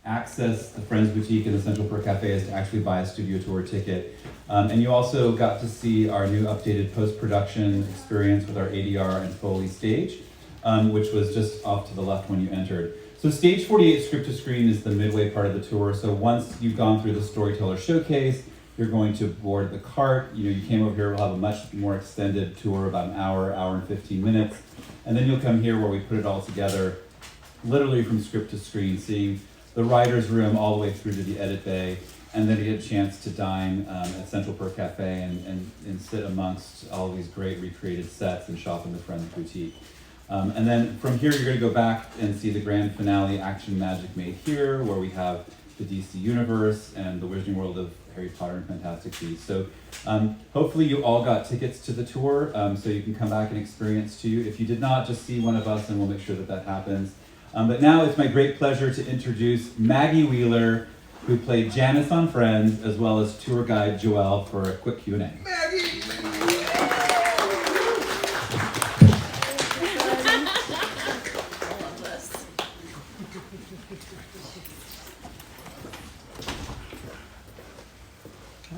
access the Friends Boutique and the Central Perk Cafe is to actually buy a studio tour ticket. And you also got to see our new updated post-production experience with our ADR and Foley stage, which was just off to the left when you entered. So Stage 48 Script to Screen is the midway part of the tour. So once you've gone through the Storyteller Showcase, you're going to board the cart. You came over here, we'll have a much more extended tour, about an hour and 15 minutes. And then you'll come here where we put it all together, literally from script to screen, seeing the writer's room all the way through to the edit bay. And then you get a chance to dine at Central Perk Cafe and sit amongst all of these great recreated sets and shop in the Friends Boutique. And then from here, you're going to go back and see the grand finale, Action Magic Made Here, where we have the DC Universe and the Wizarding World of Harry Potter and Fantastic Beasts. So hopefully you all got tickets to the tour, so you can come back and experience too. If you did not, just see one of us and we'll make sure that that happens. But now it's my great pleasure to introduce Maggie Wheeler, who played Janice on Friends, as well as tour guide Joelle for a quick Q&A. Maggie!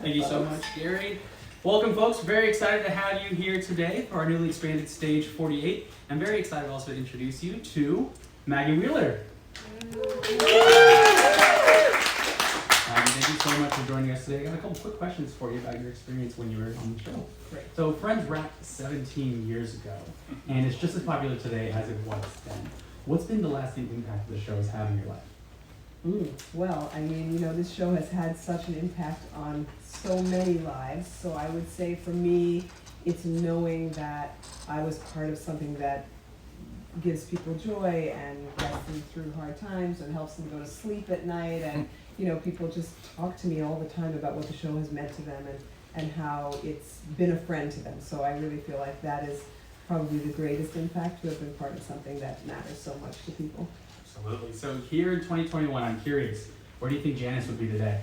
Thank you so much, Gary. Welcome, folks. Very excited to have you here today for our newly expanded Stage 48. I'm very excited also to introduce you to Maggie Wheeler. Thank you so much for joining us today. I got a couple quick questions for you about your experience when you were on the show. Great. So Friends wrapped 17 years ago, and it's just as popular today as it was then. What's been the lasting impact the show has had in your life? Well, I mean, this show has had such an impact on so many lives. So I would say for me, it's knowing that I was part of something that gives people joy and gets them through hard times and helps them go to sleep at night. And, people just talk to me all the time about what the show has meant to them and how it's been a friend to them. So I really feel like that is probably the greatest impact, to have been part of something that matters so much to people. Absolutely. So here in 2021, I'm curious, where do you think Janice would be today?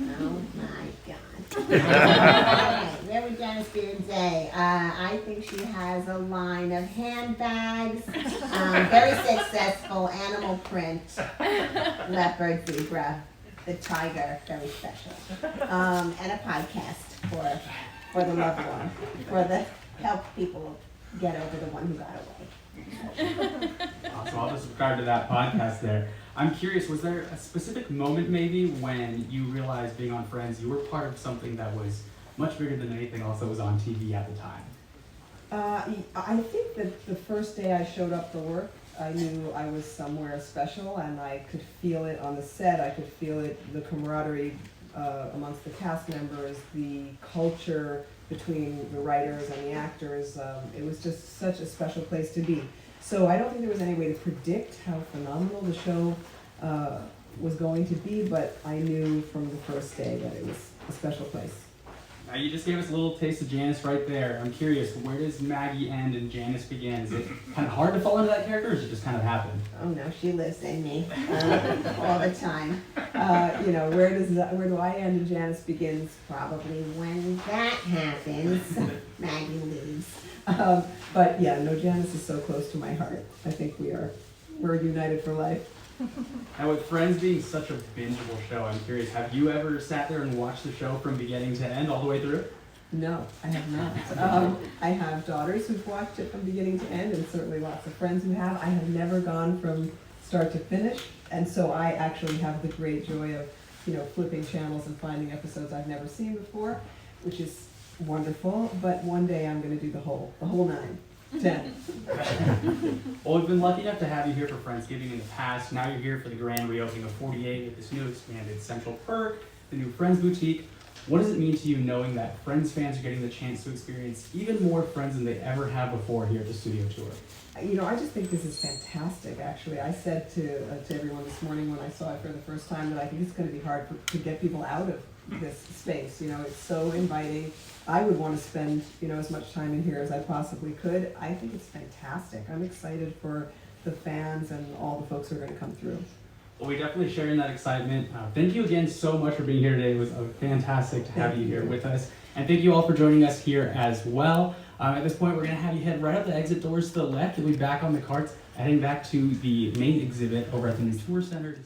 Oh my God. Alright, where would Janice be today? I think she has a line of handbags, very successful, animal print, leopard, zebra, the tiger, very special, and a podcast for the loved one, for the help people get over the one who got away. So I'll just subscribe to that podcast there. I'm curious, was there a specific moment maybe when you realized being on Friends, you were part of something that was much bigger than anything else that was on TV at the time? I think that the first day I showed up for work, I knew I was somewhere special, and I could feel it on the set. I could feel it, the camaraderie amongst the cast members, the culture between the writers and the actors. It was just such a special place to be. So I don't think there was any way to predict how phenomenal the show was going to be, but I knew from the first day that it was a special place. Now you just gave us a little taste of Janice right there. I'm curious, where does Maggie end and Janice begin? Is it kind of hard to fall into that character, or does it just kind of happen? Oh no, she lives in me all the time. Where do I end and Janice begins? Probably when that happens, Maggie leaves. But yeah, no, Janice is so close to my heart. I think we're united for life. Now with Friends being such a bingeable show, I'm curious, have you ever sat there and watched the show from beginning to end all the way through? No, I have not. I have daughters who've watched it from beginning to end, and certainly lots of friends who have. I have never gone from start to finish, and so I actually have the great joy of, flipping channels and finding episodes I've never seen before, which is wonderful. But one day I'm going to do the whole 9, 10. Well, we've been lucky enough to have you here for Friendsgiving in the past. Now you're here for the grand reopening of 48 with this new expanded Central Perk, the new Friends Boutique. What does it mean to you knowing that Friends fans are getting the chance to experience even more Friends than they ever have before here at the studio tour? I just think this is fantastic, actually. I said to everyone this morning when I saw it for the first time that I think it's going to be hard to get people out of this space. It's so inviting. I would want to spend, as much time in here as I possibly could. I think it's fantastic. I'm excited for the fans and all the folks who are going to come through. Well, we definitely share in that excitement. Thank you again so much for being here today. It was fantastic to have you here with us. And thank you all for joining us here as well. At this point, we're going to have you head right up the exit doors to the left. You'll be back on the carts, heading back to the main exhibit over at the new tour center.